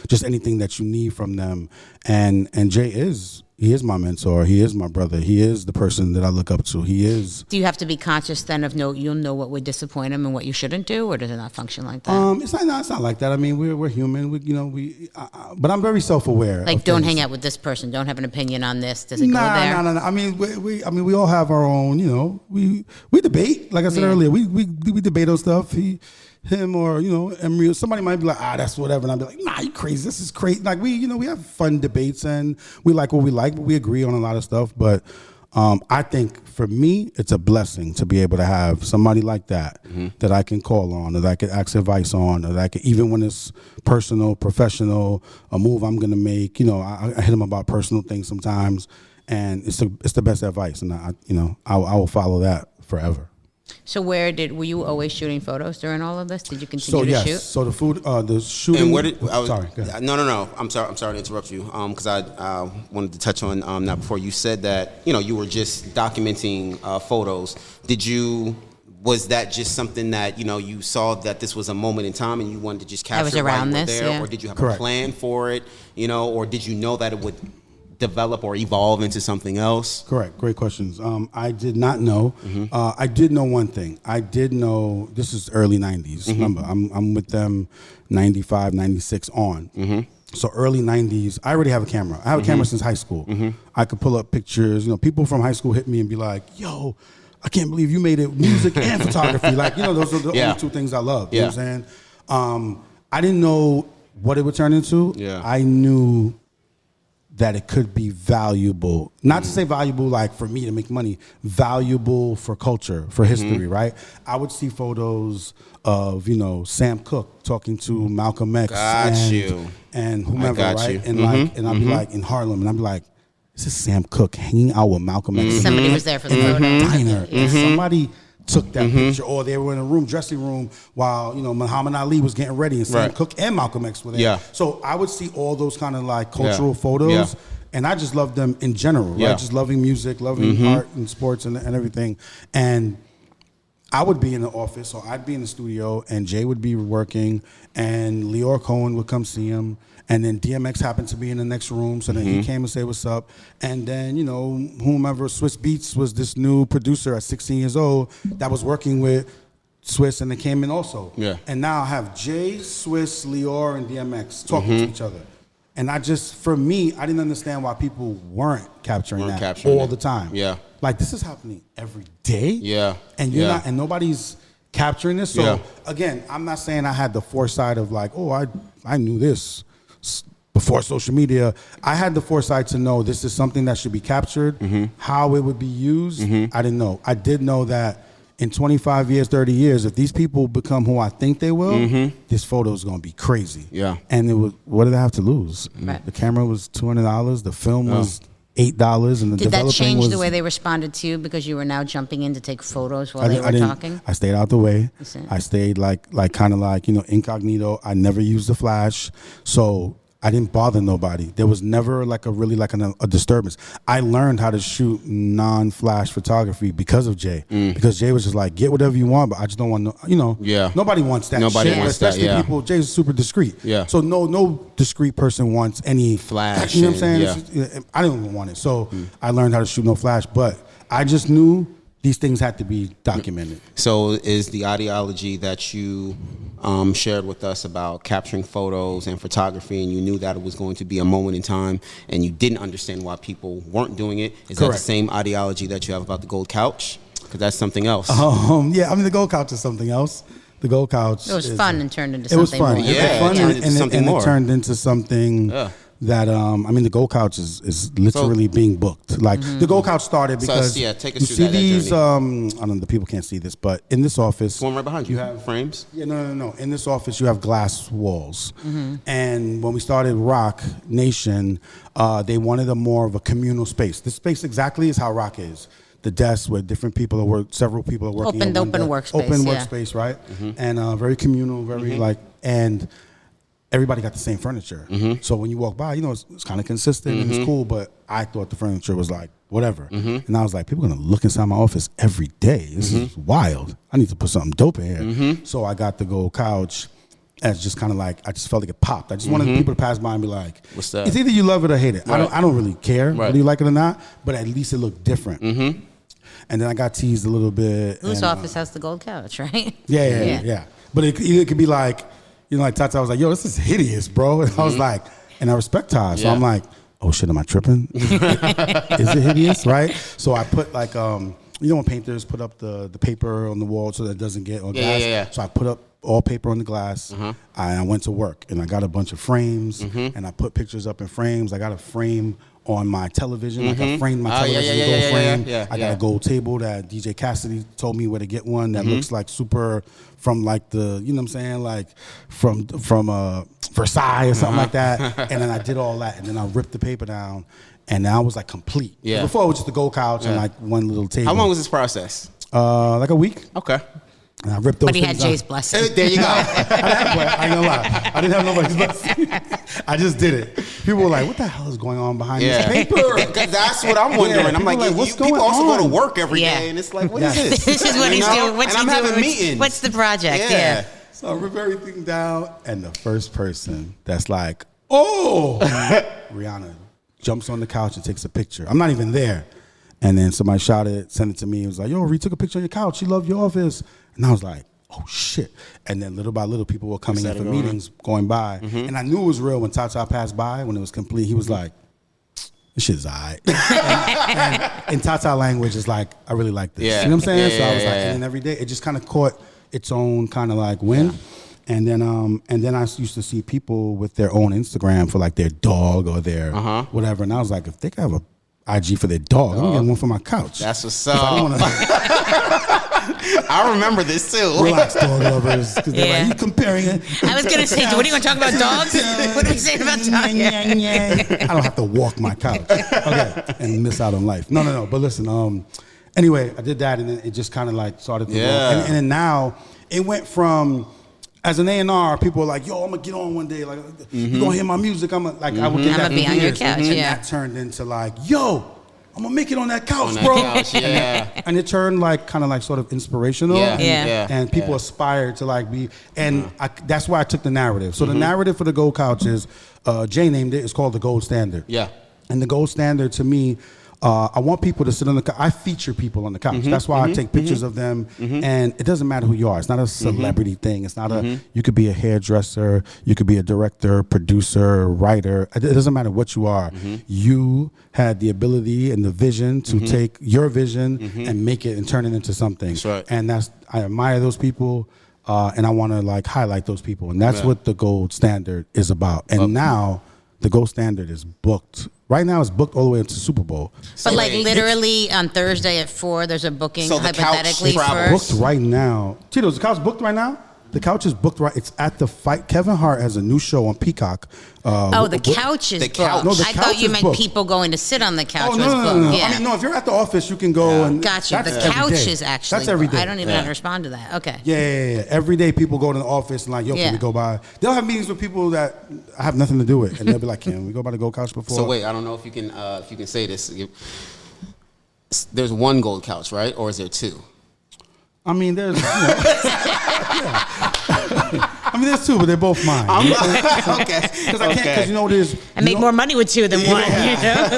C: just anything that you need from them. And Jay He is my mentor. He is my brother. He is the person that I look up to. He is. Do
A: you have to be conscious then of you'll know what would disappoint him and what you shouldn't do, or does it not function like that?
C: It's not like that. I mean, we're human. But I'm very self-aware.
A: Like, don't hang out with this person. Don't have an opinion on this. Does it go there?
C: No. I mean, we all have our own. We debate. Like I said earlier, we debate on stuff. Him or Emery, somebody might be like, that's whatever, and I'd be like, nah, you crazy, this is crazy. Like we have fun debates and we like what we like, but we agree on a lot of stuff. But I think for me, it's a blessing to be able to have somebody like that that I can call on, or that I could ask advice on, or that I could, even when it's personal, professional, a move I'm gonna make. I hit him about personal things sometimes, and it's the best advice, and I will follow that forever.
A: So were you always shooting photos during all of this? Did you continue to shoot?
C: So the shooting.
B: And where did
C: sorry? Go ahead.
B: No. I'm sorry to interrupt you. Because I wanted to touch on that before. You said that you were just documenting photos. Was that just something that you saw that this was a moment in time and you wanted to just capture? I
A: was around
B: right
A: this,
B: there, or did you have a plan for it? Or did you know that it would develop or evolve into something else?
C: Correct. Great questions. I did not know. I did know one thing. I did know this is early 90s. Remember, I'm with them 95, 96 on. So early 90s, I already have a camera. I have a camera since high school. I could pull up pictures. People from high school hit me and be like, yo, I can't believe you made it music and photography. Like, those are the only two things I love. You know what I'm saying? I didn't know what it would turn into. Yeah. I knew that it could be valuable, not to say valuable like for me to make money, valuable for culture, for history, right? I would see photos of, Sam Cooke talking to Malcolm X and whomever, right? And and I'd be like in Harlem, and I'd be like, this is Sam Cooke hanging out with Malcolm X.
A: Somebody was there for the photo.
C: Diner. And somebody took that picture, or they were in a dressing room while Muhammad Ali was getting ready, and Sam Cooke and Malcolm X were there. Yeah. So I would see all those kind of like cultural photos, and I just loved them in general, right? Just loving music, loving art and sports and everything. And I would be in the office, or I'd be in the studio, and Jay would be working, and Leor Cohen would come see him. And then DMX happened to be in the next room, so then he came and said what's up. And then, whomever, Swiss Beats was this new producer at 16 years old that was working with Swiss, and they came in also. Yeah. And now I have Jay, Swiss, Leor, and DMX talking to each other. And for me, I didn't understand why people weren't capturing that all the time. Yeah. Like, this is happening every day. Yeah. And you're not, and nobody's capturing this. So again, I'm not saying I had the foresight of like, I knew this before social media. I had the foresight to know this is something that should be captured. How it would be used, I didn't know. I did know that in 25 years, 30 years, if these people become who I think they will, this photo is going to be crazy. Yeah. And what did I have to lose? Right. The camera was $200. The film was $8, and the
A: Did that change the way they responded to you because you were now jumping in to take photos while they were talking?
C: I stayed out the way. I stayed like kind of like incognito. I never used the flash, so I didn't bother nobody. There was never like a disturbance. I learned how to shoot non-flash photography because of Jay. Because Jay was just like, get whatever you want, but I just don't want nobody wants that shit. Especially people, Jay's super discreet.
B: Yeah.
C: So no discreet person wants any
B: flash.
C: You know what I'm saying? I didn't even want it. So I learned how to shoot no flash, but I just knew these things had to be documented.
B: So is the ideology that you shared with us about capturing photos and photography, and you knew that it was going to be a moment in time, and you didn't understand why people weren't doing it, is that the same ideology that you have about the gold couch? Because that's something else.
C: Yeah, I mean, the gold couch is something else. The gold couch.
A: It was fun and turned into something more.
C: It turned into something that the gold couch is literally being booked. Like the gold couch started because
B: take us
C: you
B: through
C: see these. I don't know, the people can't see this, but in this office,
B: one right behind you have frames.
C: Yeah, no. In this office, you have glass walls, and when we started Rock Nation, they wanted more of a communal space. This space exactly is how Rock is. The desk where different people are several people are working.
A: Open workspace.
C: Open workspace, right? And very communal, very and everybody got the same furniture. So when you walk by, it's kind of consistent and it's cool, but I thought the furniture was like whatever. And I was like, people are gonna look inside my office every day. This is wild. I need to put something dope in here. So I got the gold couch as just kind of like, I just felt like it popped. I just wanted people to pass by and be like,
B: what's that?
C: It's either you love it or hate it.
B: Right.
C: I don't really care whether you like it or not, but at least it looked different. And then I got teased a little bit.
A: Whose office has the gold couch, right?
C: Yeah. But it could be like, like Tata was like, yo, this is hideous, bro. And I was like, and I respect Ty. So I'm like, oh shit, am I tripping? Is it hideous, right? So I put like, when painters put up the paper on the wall so that it doesn't get on glass. So I put up all paper on the glass. I went to work and I got a bunch of frames and I put pictures up in frames. I got a frame on my television. Like I framed my television gold frame. I got a gold table that DJ Cassidy told me where to get one that looks like super from like the, you know what I'm saying, like from Versailles or something like that. And then I did all that and then I ripped the paper down and now I was like complete. Yeah. Before it was just a gold couch and like one little table.
B: How long was this process?
C: Like a week.
B: Okay.
C: And I ripped those.
A: But he had Jay's blessing.
B: There you go.
C: I ain't gonna lie. I didn't have nobody's blessing. I just did it. People were like, "What the hell is going on behind this paper?"
B: Because that's what I'm wondering. I'm like,
C: what's going
B: people also
C: on?
B: go to work every day, and it's like, what is this?
A: This is what he's doing. What's
B: and
A: he
B: I'm
A: doing?
B: having meetings.
A: What's the project? Yeah.
C: So I rip everything down, and the first person that's like, "Oh," Rihanna jumps on the couch and takes a picture. I'm not even there. And then somebody shouted it, sent it to me. It was like, "Yo, Ree took a picture of your couch. She loved your office." And I was like, oh shit. And then little by little people were coming in for meetings, going by. And I knew it was real when Tata passed by, when it was complete. He was like, this shit's all right. and in Tata language, it's like, I really like this. You know what I'm saying? So I was like, and then every day, it just kind of caught its own kind of like wind. And then I used to see people with their own Instagram for like their dog or their whatever. And I was like, if they could have a IG for their dog, I'm gonna get one for my couch.
B: That's what's up. I remember this too.
C: Relax, dog lovers. Because they're like, you comparing it.
A: I was going to say, what are you going to talk about dogs? What are we saying about dogs?
C: I don't have to walk my couch. Okay. And miss out on life. No. But listen, anyway, I did that and then it just kind of like started to go. And then now it went from, as an A&R, people were like, yo, I'm going to get on one day. Like, you going to hear my music? I would get that
A: I'm going to be on your couch,
C: and that turned into like, yo, I'm going to make it on that couch, bro. And it turned like kind of like sort of inspirational. And people aspired to like be, and that's why I took the narrative. So the narrative for the gold couch is, Jay named it, it's called the gold standard. And the gold standard to me, I want people to sit on the couch. I feature people on the couch. That's why I take pictures of them. And it doesn't matter who you are. It's not a celebrity thing. It's not you could be a hairdresser. You could be a director, producer, writer. It doesn't matter what you are. You had the ability and the vision to take your vision and make it and turn it into something.
B: That's right.
C: And I admire those people. And I want to like highlight those people. And that's what the gold standard is about. And now the gold standard is booked. Right now, it's booked all the way into Super Bowl.
A: But like literally on Thursday at 4, there's a booking hypothetically
B: for
A: first.
C: Booked right now. Tito, is the couch booked right now? The couch is booked right. It's at the fight. Kevin Hart has a new show on Peacock.
A: The couch is booked.
C: No, the
A: I
C: couch
A: thought you
C: is
A: meant
C: booked.
A: people going to sit on the couch.
C: No.
A: Yeah.
C: I mean, no. If you're at the office, you can go and.
A: Gotcha.
C: That's
A: The
C: every
A: couch
C: day.
A: is actually.
C: That's every day.
A: I don't even respond to that. Okay.
C: Yeah. Every day, people go to the office and like, yo, can we go by? They'll have meetings with people that I have nothing to do with, and they'll be like, can we go by the gold couch before?
B: So wait, I don't know if you can say this. There's one gold couch, right? Or is there two?
C: I mean, there's. I mean, there's two, but they're both mine.
B: Okay.
C: Because I can't. Because there's.
A: I make more money with two than one.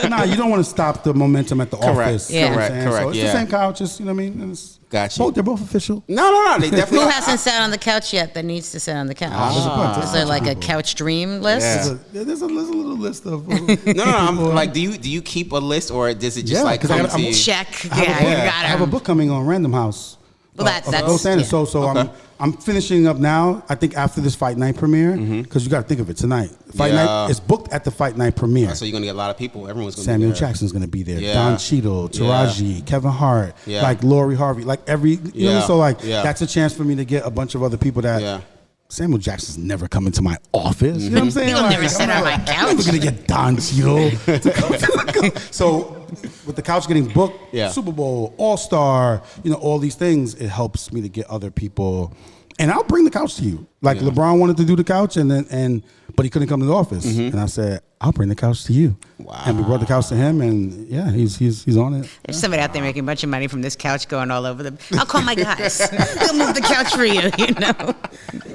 C: Nah, you don't want to stop the momentum at the office.
A: Yeah.
C: Correct. So it's the same couch. Just you know what I mean.
B: Gotcha.
C: They're both official.
B: No. They definitely.
A: Who hasn't sat on the couch yet that needs to sit on the couch? Is there like a couch dream list?
C: Yeah. There's a little list of.
B: No. I'm like, do you keep a list or does it just like come to you?
A: Check.
C: I have a book coming on Random House.
A: Well, that's
C: So I'm finishing up now. I think after this Fight Night premiere, because you got to think of it tonight. Fight Night is booked at the Fight Night premiere.
B: So you're gonna get a lot of people. Everyone's gonna
C: Samuel
B: be there.
C: Jackson's gonna be there.
B: Yeah.
C: Don Cheadle, Taraji, Kevin Hart, like Lowery Harvey, like every. You know what I mean? So that's a chance for me to get a bunch of other people that. Yeah. Samuel Jackson's never coming to my office. You know what I'm saying?
A: He'll never sit on my couch.
C: I'm never gonna get Don Cheadle to come to the So with the couch getting booked, Super Bowl, All-Star, all these things, it helps me to get other people. And I'll bring the couch to you. Like LeBron wanted to do the couch, but he couldn't come to the office. And I said, I'll bring the couch to you. Wow. And we brought the couch to him, and he's on it.
A: There's somebody out there making a bunch of money from this couch going all over the. I'll call my guys. They'll move the couch for you.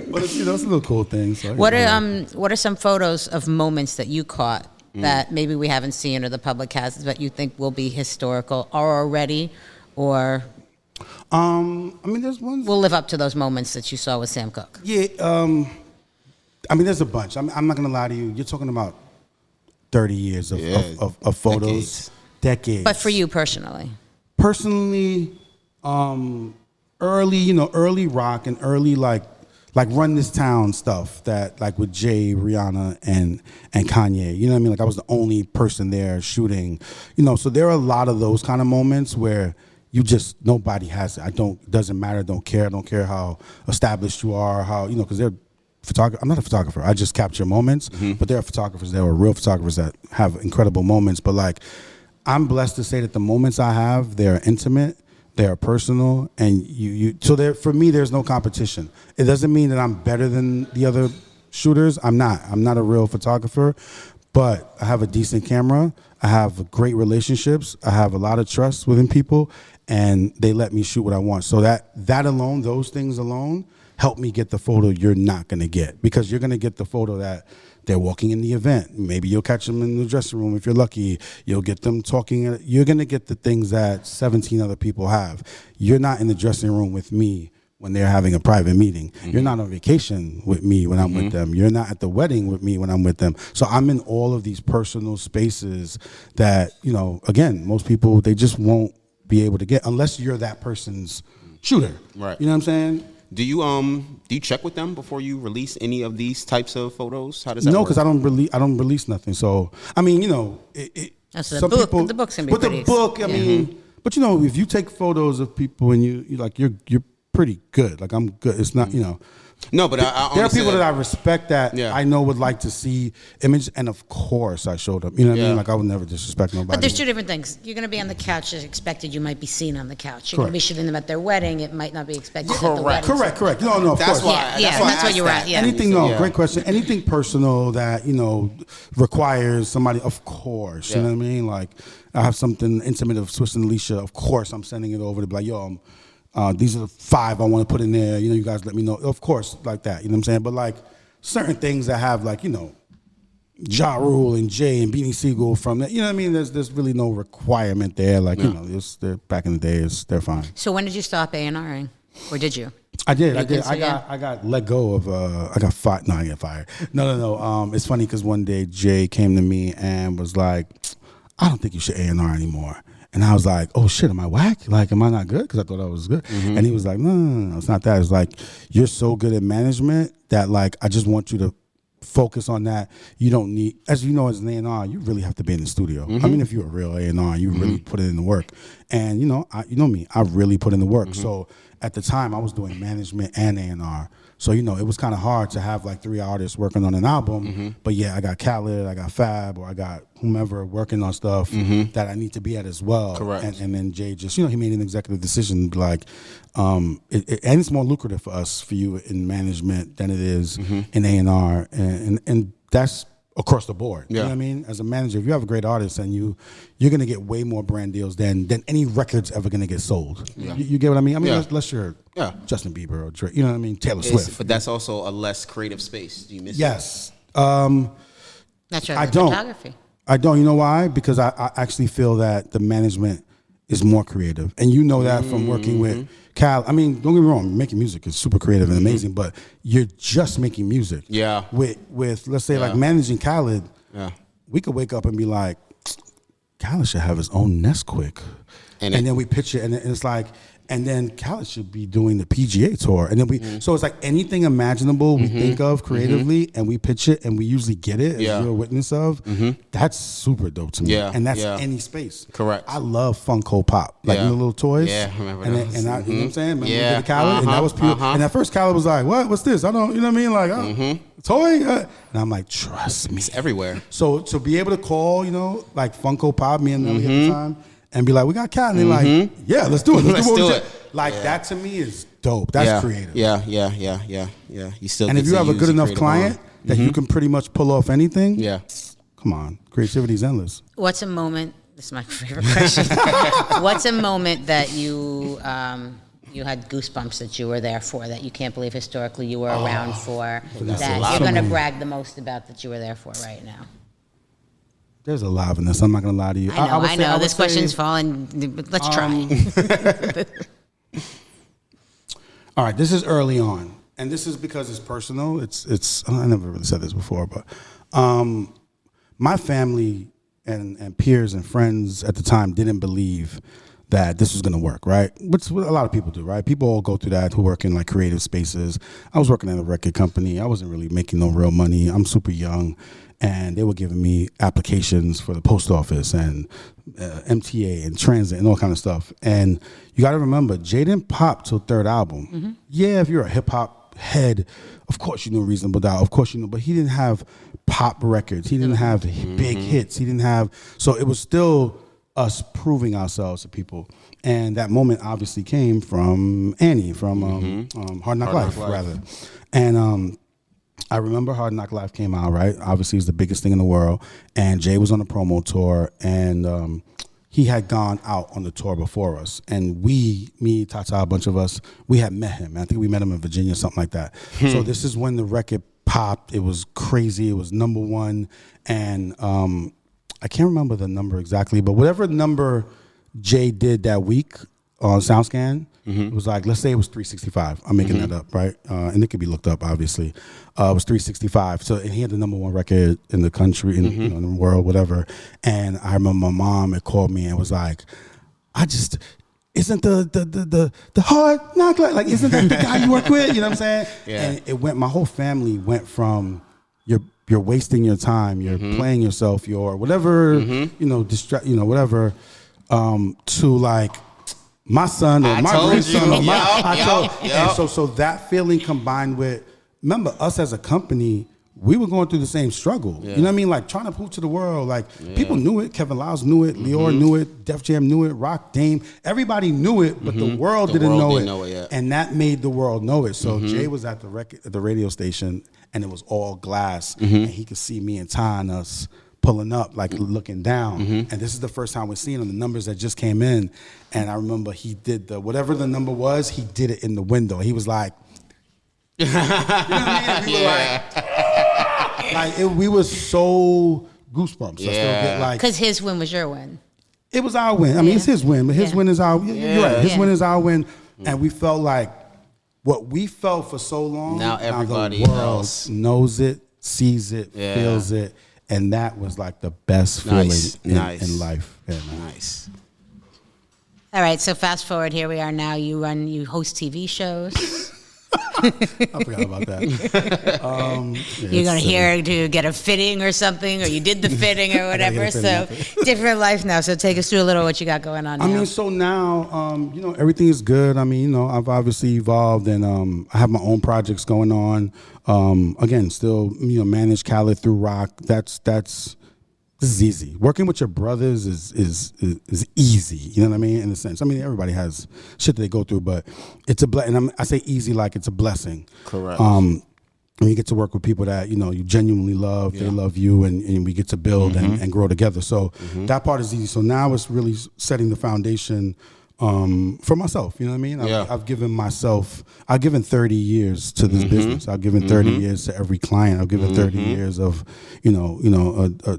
C: But it's a little cool thing. So,
A: what are some photos of moments that you caught that maybe we haven't seen or the public has, but you think will be historical or already, or?
C: I mean, there's one.
A: We'll live up to those moments that you saw with Sam Cooke.
C: Yeah. I mean, there's a bunch. I'm not gonna lie to you. You're talking about 30 years of photos, decades.
A: But for you personally?
C: Personally, early rock and early like Run This Town stuff that like with Jay, Rihanna, and Kanye. You know what I mean? Like I was the only person there shooting. So there are a lot of those kind of moments where nobody has it. Doesn't matter. Don't care how established you are. Because they're photographer. I'm not a photographer. I just capture moments. But there are photographers. There are real photographers that have incredible moments. But like, I'm blessed to say that the moments I have, they're intimate. They are personal, and so for me, there's no competition. It doesn't mean that I'm better than the other shooters. I'm not a real photographer, but I have a decent camera. I have great relationships. I have a lot of trust within people, and they let me shoot what I want. So that alone, those things alone, help me get the photo you're not gonna get, because you're gonna get the photo that they're walking in the event. Maybe you'll catch them in the dressing room if you're lucky. You'll get them talking. You're going to get the things that 17 other people have. You're not in the dressing room with me when they're having a private meeting. You're not on vacation with me when I'm with them. You're not at the wedding with me when I'm with them. So I'm in all of these personal spaces that, again, most people, they just won't be able to get unless you're that person's shooter.
B: Right.
C: You know what I'm saying?
B: Do you check with them before you release any of these types of photos? How does that work?
C: No, because I don't release nothing. So I mean,
A: some people, the book's gonna be
C: pretty. But the book, I mean, but if you take photos of people and you're pretty good. Like I'm good. It's not
B: No, but
C: there are people that I respect that I know would like to see image, and of course I showed up. You know what I mean? Like I would never disrespect nobody.
A: But there's two different things. You're going to be on the couch as expected. You might be seen on the couch. You're going to be shooting them at their wedding. It might not be expected at the wedding.
C: Correct. No, of course.
A: That's what you're at. Yeah.
C: Anything? No, great question. Anything personal that requires somebody? Of course. You know what I mean? Like I have something intimate of Swiss and Alicia. Of course, I'm sending it over to be like, yo, these are the 5 I want to put in there. You guys let me know. Of course, like that. You know what I'm saying? But like certain things that have like, Ja Rule and Jay and Beanie Siegel from that. You know what I mean? There's really no requirement there. Like, they're back in the day, they're fine.
A: So when did you stop A&Ring? Or did you?
C: I did. I got let go of. I got fired. No, I got fired. No. It's funny because one day Jay came to me and was like, I don't think you should A&R anymore. And I was like, oh, shit, am I whack? Like, am I not good? Because I thought I was good. And he was like, no, it's not that. It's like, you're so good at management that, like, I just want you to focus on that. You don't need, as you know, as an A&R, you really have to be in the studio. I mean, if you're a real A&R, you really put it in the work. And you know me, I really put in the work. So at the time, I was doing management and A&R. So it was kind of hard to have like 3 artists working on an album. But yeah, I got Khaled, I got Fab, or I got whomever working on stuff that I need to be at as well.
B: Correct.
C: And then Jay just he made an executive decision like, and it's more lucrative for you in management than it is in A&R, and that's across the board. You know what I mean? As a manager, if you have a great artist and you're gonna get way more brand deals than any record's ever gonna get sold.
B: Yeah.
C: You get what I mean? I mean, unless you're Justin Bieber or Drake, you know what I mean? Taylor Swift.
B: But that's also a less creative space. Do you miss
C: Yes.
A: That's right.
C: I don't.
A: Photography.
C: I don't. You know why? Because I actually feel that the management is more creative, and you know that from working with Cal. I mean, don't get me wrong, making music is super creative and amazing, but you're just making music.
B: Yeah.
C: With let's say like managing Khaled, we could wake up and be like, Khaled should have his own Nesquik, and then we pitch it, and it's like, and then Khaled should be doing the PGA tour, and then so it's like anything imaginable we think of creatively, and we pitch it, and we usually get it as you're a witness of. That's super dope to me, and that's any space.
B: Correct.
C: I love Funko Pop, like the little toys.
B: Yeah, I remember
C: and
B: those.
C: You know what I'm saying? Remember we did Khaled, and that was pure. And at first Khaled was like, "What's this? I don't, you know what I mean? Like, toy?" And I'm like, "Trust me,
B: it's everywhere."
C: So to be able to call, like Funko Pop, me and Lenny at the time, and be like, "We got Cat," and they're like, "Yeah, let's do it. Let's do it." Like that to me is dope. That's creative.
B: Yeah. You still.
C: And if you have a good enough client that you can pretty much pull off anything, come on, creativity is endless.
A: What's a moment? This is my favorite question. What's a moment that you had goosebumps that you were there for, that you can't believe historically you were around for, that you're going to brag the most about that you were there for right now?
C: There's a lot in this. I'm not going to lie to you.
A: I know. This question's falling, but let's try.
C: All right, this is early on, and this is because it's personal. It's. I never really said this before, but my family and peers and friends at the time didn't believe that this was going to work, right? Which a lot of people do, right? People all go through that who work in like creative spaces. I was working at a record company. I wasn't really making no real money. I'm super young, and they were giving me applications for the post office and MTA and transit and all kind of stuff. And you got to remember, Jay didn't pop till third album. Yeah, if you're a hip hop head, of course you knew Reasonable Doubt. Of course you knew, but he didn't have pop records. He didn't have big hits. He didn't have. So it was still us proving ourselves to people. And that moment obviously came from Annie, from Hard Knock Life, rather. And I remember Hard Knock Life came out, right? Obviously, it was the biggest thing in the world. And Jay was on a promo tour, and he had gone out on the tour before us. And me, Tata, a bunch of us, we had met him. I think we met him in Virginia, something like that. So this is when the record popped. It was crazy. It was number one. And I can't remember the number exactly, but whatever number Jay did that week on SoundScan, it was like, let's say it was 365. I'm making that up, right? And it could be looked up, obviously. It was 365. So, and he had the number one record in the country, in the world, whatever. And I remember my mom had called me and was like, isn't the Hard Knock Life, like, isn't that the guy you work with? You know what I'm saying? Yeah. And my whole family went from you're wasting your time, you're playing yourself, you're whatever, whatever, to like, my son or my grandson or and so that feeling combined with, remember us as a company, we were going through the same struggle. You know what I mean? Like trying to prove to the world, like people knew it. Kevin Lyles knew it. Lior knew it. Def Jam knew it. Rock Dame, everybody knew it, but the world didn't know it. And that made the world know it. So Jay was at the radio station, and it was all glass, and he could see me and Ty and us pulling up, like looking down. And this is the first time we're seeing them, the numbers that just came in. And I remember he did whatever the number was, he did it in the window. He was like, you know what I mean? We were we were so goosebumps. I still get like,
A: because his win was your win.
C: It was our win. I mean, it's his win, but his win is our. You're right. His win is our win, and we felt like what we felt for so long.
B: Now everybody
C: the world
B: else
C: knows it, sees it, feels it, and that was like the best feeling in life. Yeah,
B: nice.
A: All right, so fast forward, here we are now. You host TV shows.
C: I forgot about that.
A: You're going to here to get a fitting or something, or you did the fitting or whatever. So different life now. So take us through a little what you got going on now.
C: I mean, so now, everything is good. I mean, I've obviously evolved, and I have my own projects going on. Again, still, manage Khaled through rock. This is easy. Working with your brothers is easy. You know what I mean? In a sense. I mean, everybody has shit that they go through, but it's a blessing. I say easy like it's a blessing.
B: Correct.
C: And you get to work with people that you genuinely love. Yeah. They love you, and we get to build and grow together. So that part is easy. So now it's really setting the foundation for myself. You know what I mean? I've given 30 years to this business. I've given 30 years to every client. I've given 30 years of,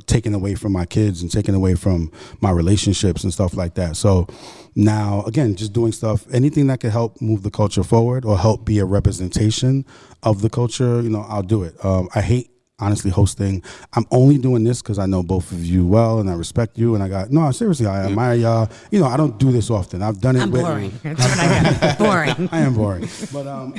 C: taking away from my kids and taking away from my relationships and stuff like that. So now, again, just doing stuff, anything that can help move the culture forward or help be a representation of the culture, I'll do it. I hate, honestly, hosting. I'm only doing this because I know both of you well and I respect you, and seriously, I admire y'all. I don't do this often. I've done it.
A: I'm boring. That's what I got. Boring.
C: I am boring, but
A: I'm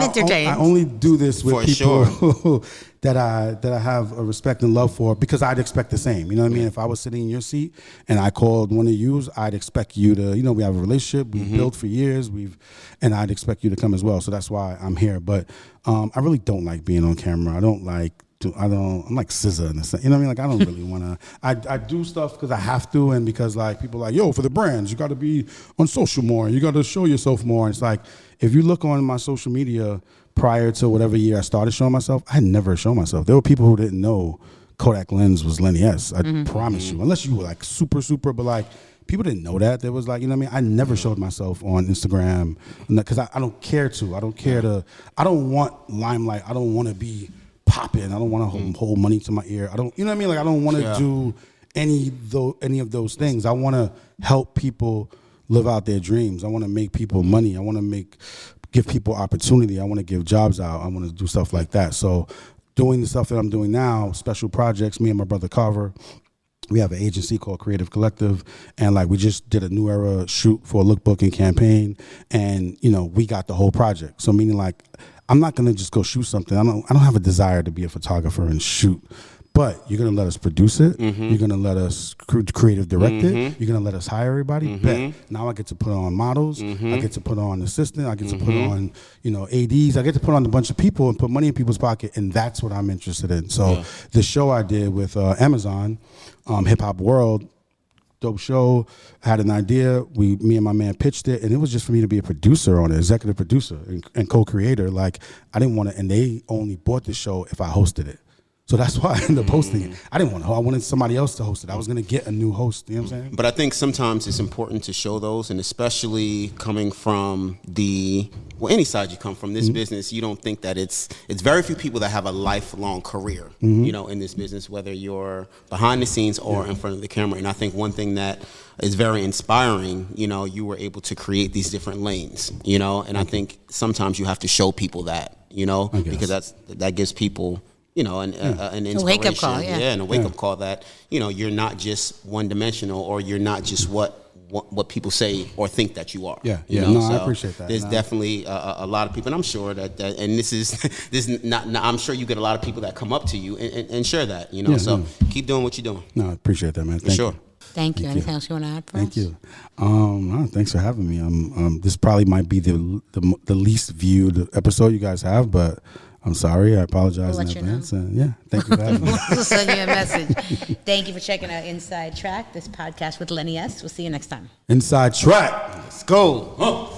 A: entertained.
C: I only do this with
B: for
C: people
B: sure.
C: that I have a respect and love for, because I'd expect the same. You know what I mean? If I was sitting in your seat and I called one of you, I'd expect you to, we have a relationship, we've built for years, and I'd expect you to come as well. So that's why I'm here. But I really don't like being on camera. I'm like SZA in a sense. You know what I mean? Like, I don't really want to. I do stuff because I have to, and because people are like, yo, for the brands, you got to be on social more. You got to show yourself more. And it's like, if you look on my social media prior to whatever year I started showing myself, I never showed myself. There were people who didn't know Kodak lens was Lenny S. I promise you, unless you were like super, but like, people didn't know that. There was like, I never showed myself on Instagram because I don't care to. I don't want limelight. I don't want to be popping. I don't want to hold money to my ear. I don't, Like, I don't want to do any of those things. I want to help people live out their dreams. I want to make people money. I want to give people opportunity. I want to give jobs out. I want to do stuff like that. So doing the stuff that I'm doing now, special projects, me and my brother Carver, we have an agency called Creative Collective, and we just did a new era shoot for a lookbook and campaign, and we got the whole project. So meaning I'm not gonna just go shoot something. I don't have a desire to be a photographer and shoot, but you're gonna let us produce it. You're gonna let us creative direct it. You're gonna let us hire everybody. Bet. Now I get to put on models. I get to put on assistant. I get to put on ADs. I get to put on a bunch of people and put money in people's pocket, and that's what I'm interested in. So the show I did with Amazon, Hip Hop World, dope show. I had an idea. Me and my man pitched it, and it was just for me to be a producer on it, executive producer and co-creator. I didn't want to, and they only bought the show if I hosted it. So that's why I ended up hosting it. I didn't want to. I wanted somebody else to host it. I was going to get a new host. You know what I'm saying?
B: But I think sometimes it's important to show those, and especially coming from any side you come from, this business, you don't think that it's very few people that have a lifelong career, in this business, whether you're behind the scenes or in front of the camera. And I think one thing that is very inspiring, you were able to create these different lanes, and I think sometimes you have to show people that, because that gives people an inspiration.
A: A wake-up call,
B: and a wake-up call that, you're not just one-dimensional, or you're not just what people say or think that you are.
C: I appreciate that.
B: There's definitely a lot of people, and I'm sure that and this is not, I'm sure you get a lot of people that come up to you and share that, so keep doing what you're doing.
C: No, I appreciate that, man. Thank you.
A: Thank you. Anything else you want to add for us?
C: Thank you. No, thanks for having me. This probably might be the least viewed episode you guys have, but I'm sorry. I apologize in advance. And thank you for having me.
A: We'll send you a message. Thank you for checking out Inside Track, this podcast with Lenny S. We'll see you next time.
C: Inside Track.
B: Let's go.